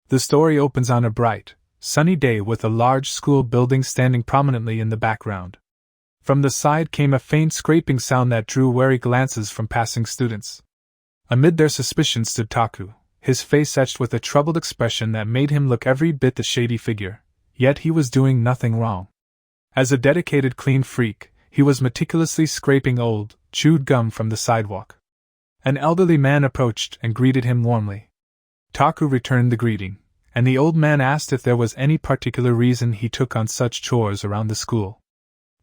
The story opens on a bright, sunny day with a large school building standing prominently in the background. From the side came a faint scraping sound that drew wary glances from passing students. Amid their suspicions stood Taku, his face etched with a troubled expression that made him look every bit the shady figure, yet he was doing nothing wrong. As a dedicated clean freak, he was meticulously scraping old, chewed gum from the sidewalk. An elderly man approached and greeted him warmly. Taku returned the greeting, and the old man asked if there was any particular reason he took on such chores around the school.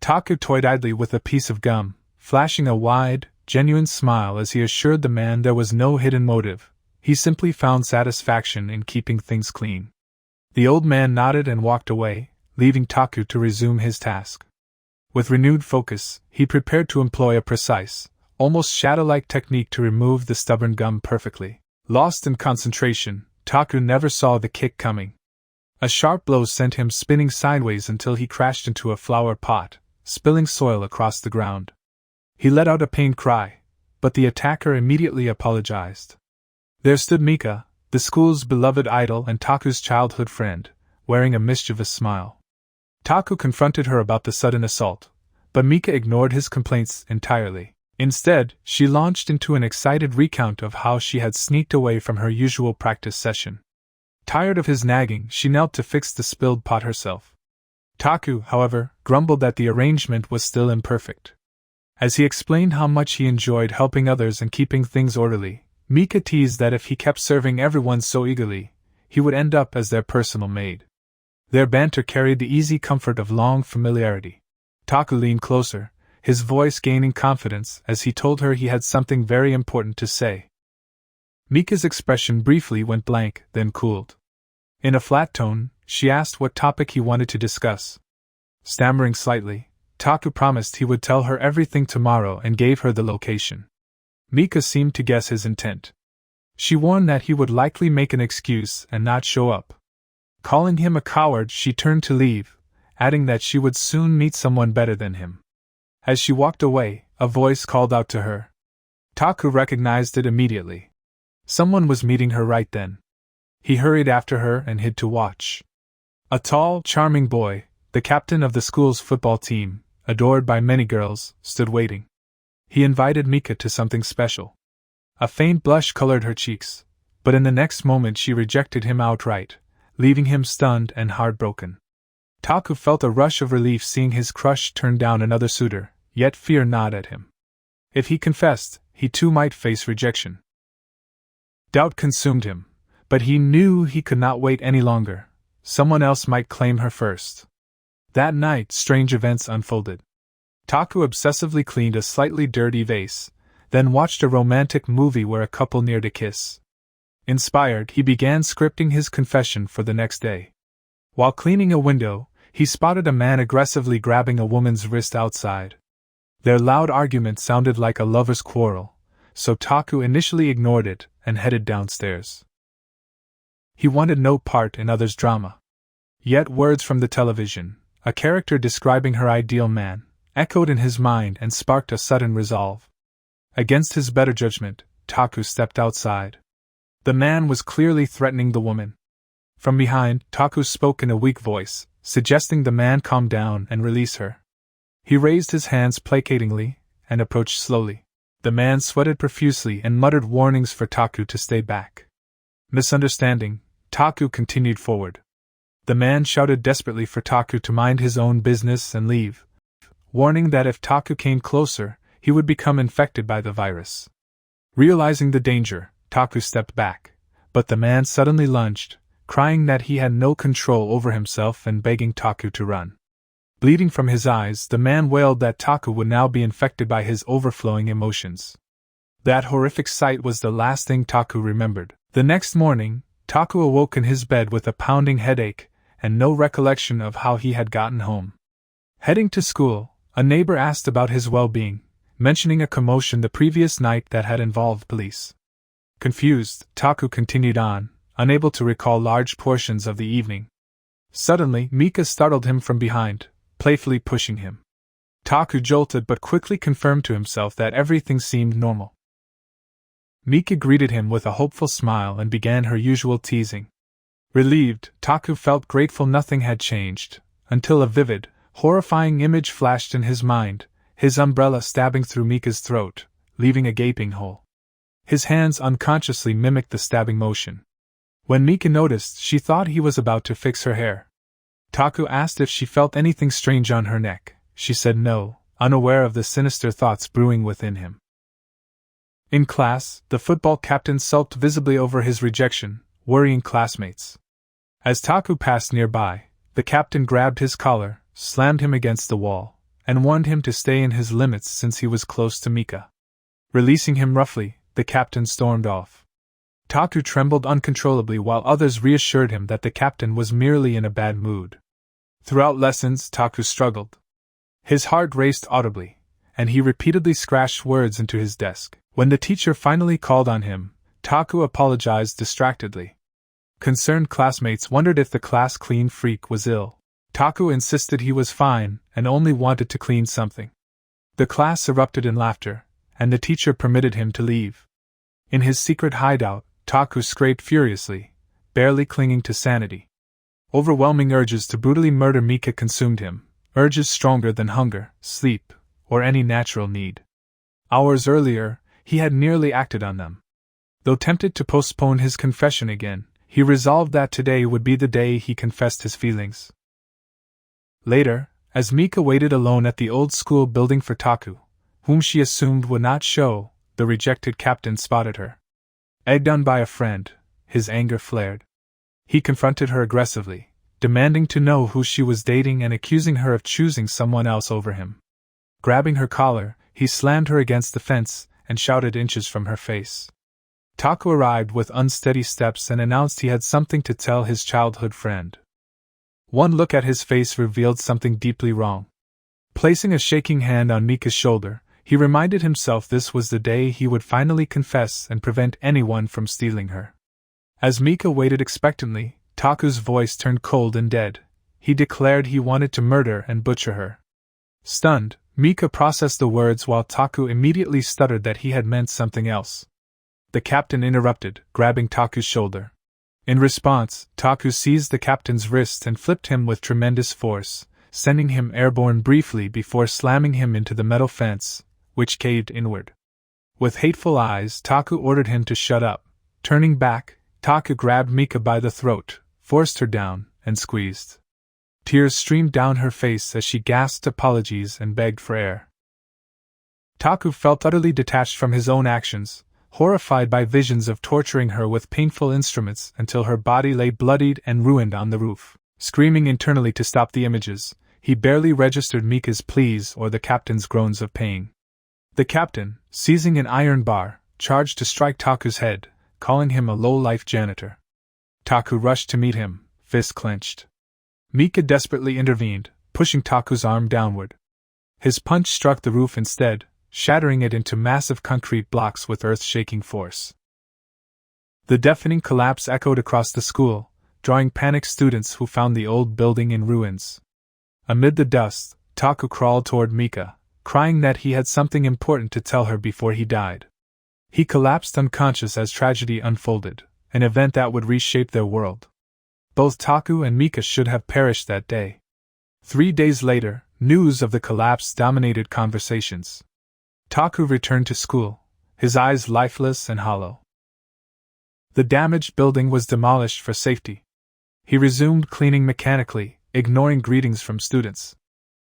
Taku toyed idly with a piece of gum, flashing a wide, genuine smile as he assured the man there was no hidden motive. He simply found satisfaction in keeping things clean. The old man nodded and walked away, leaving Taku to resume his task. With renewed focus, he prepared to employ a precise, almost shadow-like technique to remove the stubborn gum perfectly. Lost in concentration, Taku never saw the kick coming. A sharp blow sent him spinning sideways until he crashed into a flower pot, spilling soil across the ground. He let out a pained cry, but the attacker immediately apologized. There stood Mika, the school's beloved idol and Taku's childhood friend, wearing a mischievous smile. Taku confronted her about the sudden assault, but Mika ignored his complaints entirely. Instead, she launched into an excited recount of how she had sneaked away from her usual practice session. Tired of his nagging, she knelt to fix the spilled pot herself. Taku, however, grumbled that the arrangement was still imperfect. As he explained how much he enjoyed helping others and keeping things orderly, Mika teased that if he kept serving everyone so eagerly, he would end up as their personal maid. Their banter carried the easy comfort of long familiarity. Taku leaned closer, his voice gaining confidence as he told her he had something very important to say. Mika's expression briefly went blank, then cooled. In a flat tone, she asked what topic he wanted to discuss. Stammering slightly, Taku promised he would tell her everything tomorrow and gave her the location. Mika seemed to guess his intent. She warned that he would likely make an excuse and not show up. Calling him a coward, she turned to leave, adding that she would soon meet someone better than him. As she walked away, a voice called out to her. Taku recognized it immediately. Someone was meeting her right then. He hurried after her and hid to watch. A tall, charming boy, the captain of the school's football team, adored by many girls, stood waiting. He invited Mika to something special. A faint blush colored her cheeks, but in the next moment she rejected him outright, leaving him stunned and heartbroken. Taku felt a rush of relief seeing his crush turn down another suitor, yet fear gnawed at him. If he confessed, he too might face rejection. Doubt consumed him, but he knew he could not wait any longer. Someone else might claim her first. That night, strange events unfolded. Taku obsessively cleaned a slightly dirty vase, then watched a romantic movie where a couple neared a kiss. Inspired, he began scripting his confession for the next day. While cleaning a window, he spotted a man aggressively grabbing a woman's wrist outside. Their loud argument sounded like a lover's quarrel, so Taku initially ignored it and headed downstairs. He wanted no part in others' drama. Yet words from the television, a character describing her ideal man, echoed in his mind and sparked a sudden resolve. Against his better judgment, Taku stepped outside. The man was clearly threatening the woman. From behind, Taku spoke in a weak voice, suggesting the man calm down and release her. He raised his hands placatingly and approached slowly. The man sweated profusely and muttered warnings for Taku to stay back. Misunderstanding, Taku continued forward. The man shouted desperately for Taku to mind his own business and leave, warning that if Taku came closer, he would become infected by the virus. Realizing the danger, Taku stepped back, but the man suddenly lunged, crying that he had no control over himself and begging Taku to run. Bleeding from his eyes, the man wailed that Taku would now be infected by his overflowing emotions. That horrific sight was the last thing Taku remembered. The next morning, Taku awoke in his bed with a pounding headache and no recollection of how he had gotten home. Heading to school, a neighbor asked about his well-being, mentioning a commotion the previous night that had involved police. Confused, Taku continued on, unable to recall large portions of the evening. Suddenly, Mika startled him from behind, playfully pushing him. Taku jolted but quickly confirmed to himself that everything seemed normal. Mika greeted him with a hopeful smile and began her usual teasing. Relieved, Taku felt grateful nothing had changed, until a vivid, horrifying image flashed in his mind, his umbrella stabbing through Mika's throat, leaving a gaping hole. His hands unconsciously mimicked the stabbing motion. When Mika noticed, she thought he was about to fix her hair. Taku asked if she felt anything strange on her neck. She said no, unaware of the sinister thoughts brewing within him. In class, the football captain sulked visibly over his rejection, worrying classmates. As Taku passed nearby, the captain grabbed his collar, slammed him against the wall, and warned him to stay in his limits since he was close to Mika. Releasing him roughly, the captain stormed off. Taku trembled uncontrollably while others reassured him that the captain was merely in a bad mood. Throughout lessons, Taku struggled. His heart raced audibly, and he repeatedly scratched words into his desk. When the teacher finally called on him, Taku apologized distractedly. Concerned classmates wondered if the class clean freak was ill. Taku insisted he was fine and only wanted to clean something. The class erupted in laughter, and the teacher permitted him to leave. In his secret hideout, Taku scraped furiously, barely clinging to sanity. Overwhelming urges to brutally murder Mika consumed him, urges stronger than hunger, sleep, or any natural need. Hours earlier, he had nearly acted on them. Though tempted to postpone his confession again, he resolved that today would be the day he confessed his feelings. Later, as Mika waited alone at the old school building for Taku, whom she assumed would not show, the rejected captain spotted her. Egged on by a friend, his anger flared. He confronted her aggressively, demanding to know who she was dating and accusing her of choosing someone else over him. Grabbing her collar, he slammed her against the fence and shouted inches from her face. Taku arrived with unsteady steps and announced he had something to tell his childhood friend. One look at his face revealed something deeply wrong. Placing a shaking hand on Mika's shoulder, he reminded himself this was the day he would finally confess and prevent anyone from stealing her. As Mika waited expectantly, Taku's voice turned cold and dead. He declared he wanted to murder and butcher her. Stunned, Mika processed the words while Taku immediately stuttered that he had meant something else. The captain interrupted, grabbing Taku's shoulder. In response, Taku seized the captain's wrist and flipped him with tremendous force, sending him airborne briefly before slamming him into the metal fence, which caved inward. With hateful eyes, Taku ordered him to shut up. Turning back, Taku grabbed Mika by the throat, forced her down, and squeezed. Tears streamed down her face as she gasped apologies and begged for air. Taku felt utterly detached from his own actions, horrified by visions of torturing her with painful instruments until her body lay bloodied and ruined on the roof. Screaming internally to stop the images, he barely registered Mika's pleas or the captain's groans of pain. The captain, seizing an iron bar, charged to strike Taku's head, calling him a low-life janitor. Taku rushed to meet him, fists clenched. Mika desperately intervened, pushing Taku's arm downward. His punch struck the roof instead, shattering it into massive concrete blocks with earth-shaking force. The deafening collapse echoed across the school, drawing panicked students who found the old building in ruins. Amid the dust, Taku crawled toward Mika, crying that he had something important to tell her before he died. He collapsed unconscious as tragedy unfolded, an event that would reshape their world. Both Taku and Mika should have perished that day. 3 days later, news of the collapse dominated conversations. Taku returned to school, his eyes lifeless and hollow. The damaged building was demolished for safety. He resumed cleaning mechanically, ignoring greetings from students.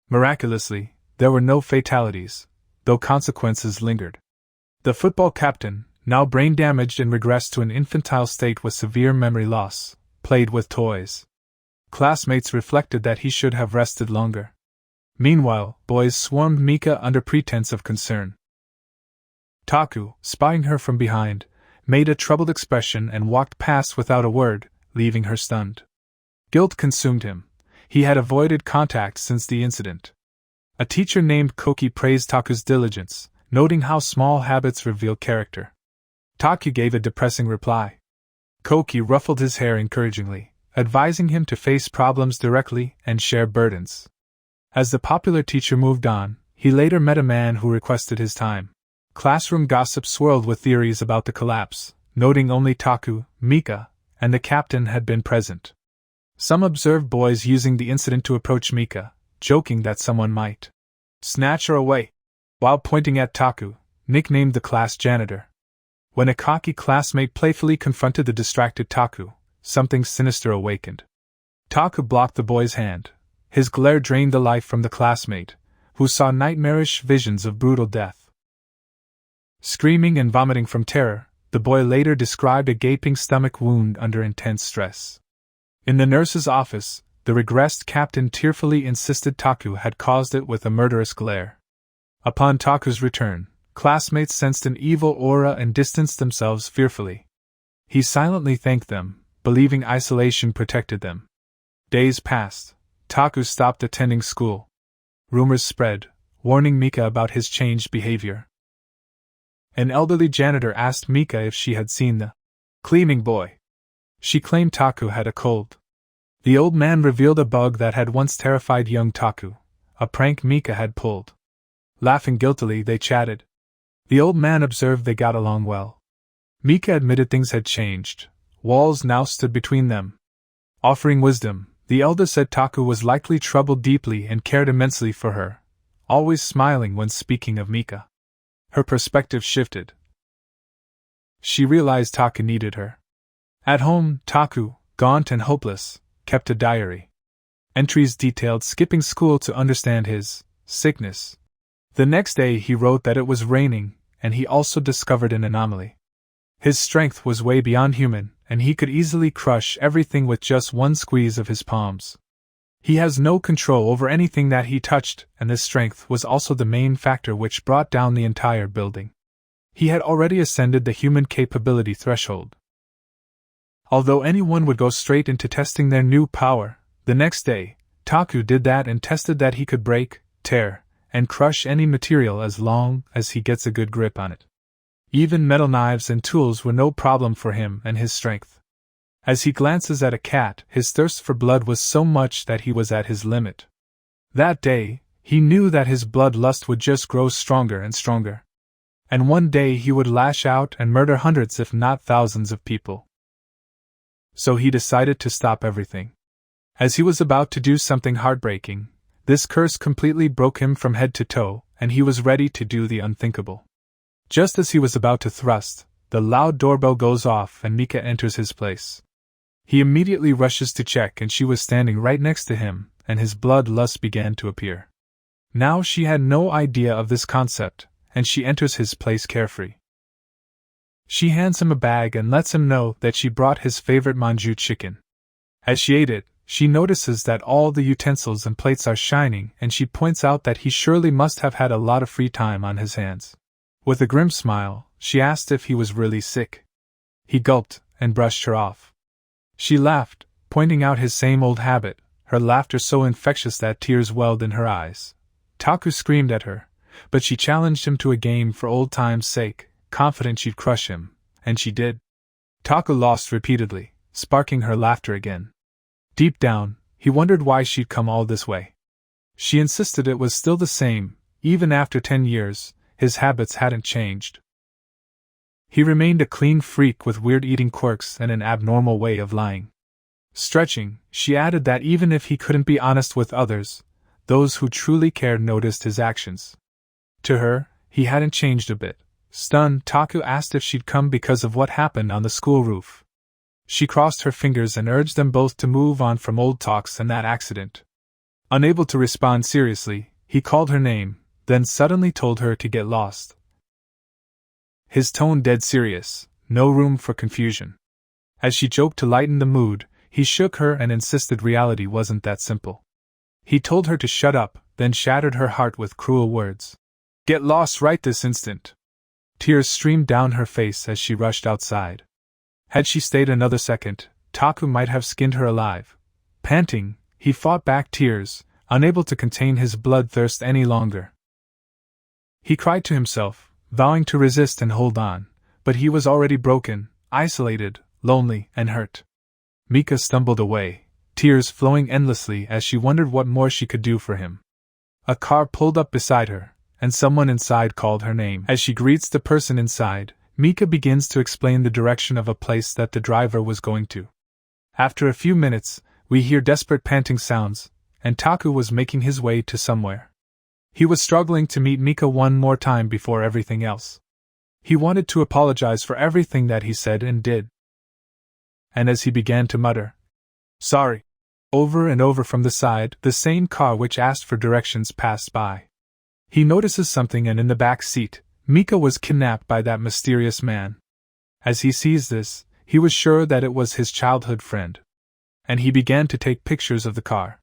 Miraculously, there were no fatalities, though consequences lingered. The football captain, now brain-damaged and regressed to an infantile state with severe memory loss, played with toys. Classmates reflected that he should have rested longer. Meanwhile, boys swarmed Mika under pretense of concern. Taku, spying her from behind, made a troubled expression and walked past without a word, leaving her stunned. Guilt consumed him. He had avoided contact since the incident. A teacher named Koki praised Taku's diligence, noting how small habits reveal character. Taku gave a depressing reply. Koki ruffled his hair encouragingly, advising him to face problems directly and share burdens. As the popular teacher moved on, he later met a man who requested his time. Classroom gossip swirled with theories about the collapse, noting only Taku, Mika, and the captain had been present. Some observed boys using the incident to approach Mika, joking that someone might snatch her away, while pointing at Taku, nicknamed the class janitor. When a cocky classmate playfully confronted the distracted Taku, something sinister awakened. Taku blocked the boy's hand. His glare drained the life from the classmate, who saw nightmarish visions of brutal death. Screaming and vomiting from terror, the boy later described a gaping stomach wound under intense stress. In the nurse's office, the regressed captain tearfully insisted Taku had caused it with a murderous glare. Upon Taku's return, classmates sensed an evil aura and distanced themselves fearfully. He silently thanked them, believing isolation protected them. Days passed. Taku stopped attending school. Rumors spread, warning Mika about his changed behavior. An elderly janitor asked Mika if she had seen the cleaning boy. She claimed Taku had a cold. The old man revealed a bug that had once terrified young Taku, a prank Mika had pulled. Laughing guiltily, they chatted. The old man observed they got along well. Mika admitted things had changed. Walls now stood between them. Offering wisdom, the elder said Taku was likely troubled deeply and cared immensely for her, always smiling when speaking of Mika. Her perspective shifted. She realized Taku needed her. At home, Taku, gaunt and hopeless, kept a diary. Entries detailed skipping school to understand his sickness. The next day he wrote that it was raining, and he also discovered an anomaly. His strength was way beyond human, and he could easily crush everything with just one squeeze of his palms. He has no control over anything that he touched, and this strength was also the main factor which brought down the entire building. He had already ascended the human capability threshold. Although anyone would go straight into testing their new power, the next day, Taku did that and tested that he could break, tear, and crush any material as long as he gets a good grip on it. Even metal knives and tools were no problem for him and his strength. As he glances at a cat, his thirst for blood was so much that he was at his limit. That day, he knew that his bloodlust would just grow stronger and stronger. And one day he would lash out and murder hundreds if not thousands of people. So he decided to stop everything. As he was about to do something heartbreaking, this curse completely broke him from head to toe, and he was ready to do the unthinkable. Just as he was about to thrust, the loud doorbell goes off and Mika enters his place. He immediately rushes to check, and she was standing right next to him, and his bloodlust began to appear. Now she had no idea of this concept, and she enters his place carefree. She hands him a bag and lets him know that she brought his favorite manju chicken. As she ate it, she notices that all the utensils and plates are shining, and she points out that he surely must have had a lot of free time on his hands. With a grim smile, she asked if he was really sick. He gulped and brushed her off. She laughed, pointing out his same old habit, her laughter so infectious that tears welled in her eyes. Taku screamed at her, but she challenged him to a game for old time's sake, confident she'd crush him, and she did. Taku lost repeatedly, sparking her laughter again. Deep down, he wondered why she'd come all this way. She insisted it was still the same, even after 10 years, his habits hadn't changed. He remained a clean freak with weird eating quirks and an abnormal way of lying. Stretching, she added that even if he couldn't be honest with others, those who truly cared noticed his actions. To her, he hadn't changed a bit. Stunned, Taku asked if she'd come because of what happened on the school roof. She crossed her fingers and urged them both to move on from old talks and that accident. Unable to respond seriously, he called her name, then suddenly told her to get lost. His tone dead serious, no room for confusion. As she joked to lighten the mood, he shook her and insisted reality wasn't that simple. He told her to shut up, then shattered her heart with cruel words. "Get lost right this instant." Tears streamed down her face as she rushed outside. Had she stayed another second, Taku might have skinned her alive. Panting, he fought back tears, unable to contain his bloodthirst any longer. He cried to himself, vowing to resist and hold on, but he was already broken, isolated, lonely, and hurt. Mika stumbled away, tears flowing endlessly as she wondered what more she could do for him. A car pulled up beside her, and someone inside called her name. As she greets the person inside, Mika begins to explain the direction of a place that the driver was going to. After a few minutes, we hear desperate panting sounds, and Taku was making his way to somewhere. He was struggling to meet Mika one more time before everything else. He wanted to apologize for everything that he said and did. And as he began to mutter, "Sorry," over and over from the side, the same car which asked for directions passed by. He notices something, and in the back seat, Mika was kidnapped by that mysterious man. As he sees this, he was sure that it was his childhood friend. And he began to take pictures of the car.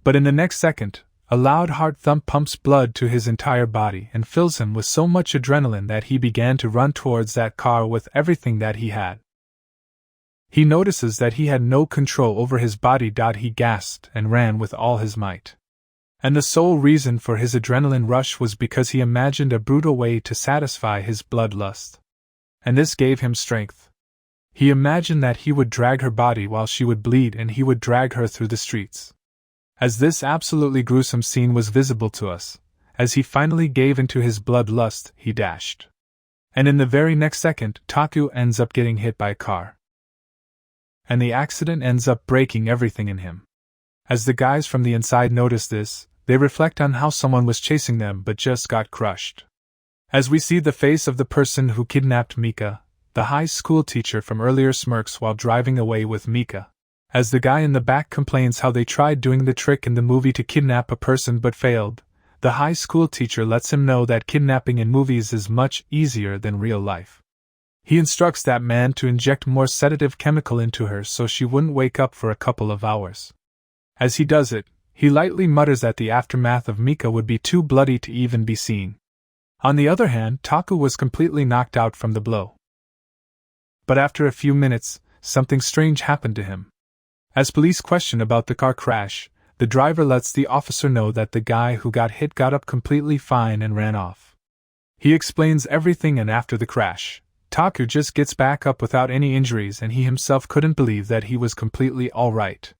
But in the next second, a loud heart thump pumps blood to his entire body and fills him with so much adrenaline that he began to run towards that car with everything that he had. He notices that he had no control over his body. He gasped and ran with all his might. And the sole reason for his adrenaline rush was because he imagined a brutal way to satisfy his bloodlust. And this gave him strength. He imagined that he would drag her body while she would bleed, and he would drag her through the streets. As this absolutely gruesome scene was visible to us, as he finally gave into his bloodlust, he dashed. And in the very next second, Taku ends up getting hit by a car. And the accident ends up breaking everything in him. As the guys from the inside notice this, they reflect on how someone was chasing them but just got crushed. As we see the face of the person who kidnapped Mika, the high school teacher from earlier smirks while driving away with Mika. As the guy in the back complains how they tried doing the trick in the movie to kidnap a person but failed, the high school teacher lets him know that kidnapping in movies is much easier than real life. He instructs that man to inject more sedative chemical into her so she wouldn't wake up for a couple of hours. As he does it, he lightly mutters that the aftermath of Mika would be too bloody to even be seen. On the other hand, Taku was completely knocked out from the blow. But after a few minutes, something strange happened to him. As police question about the car crash, the driver lets the officer know that the guy who got hit got up completely fine and ran off. He explains everything, and after the crash, Taku just gets back up without any injuries, and he himself couldn't believe that he was completely alright.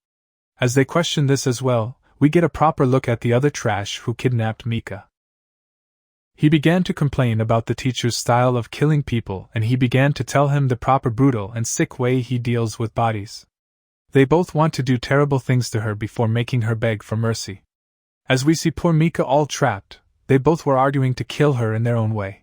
As they question this as well, we get a proper look at the other trash who kidnapped Mika. He began to complain about the teacher's style of killing people, and he began to tell him the proper brutal and sick way he deals with bodies. They both want to do terrible things to her before making her beg for mercy. As we see poor Mika all trapped, they both were arguing to kill her in their own way.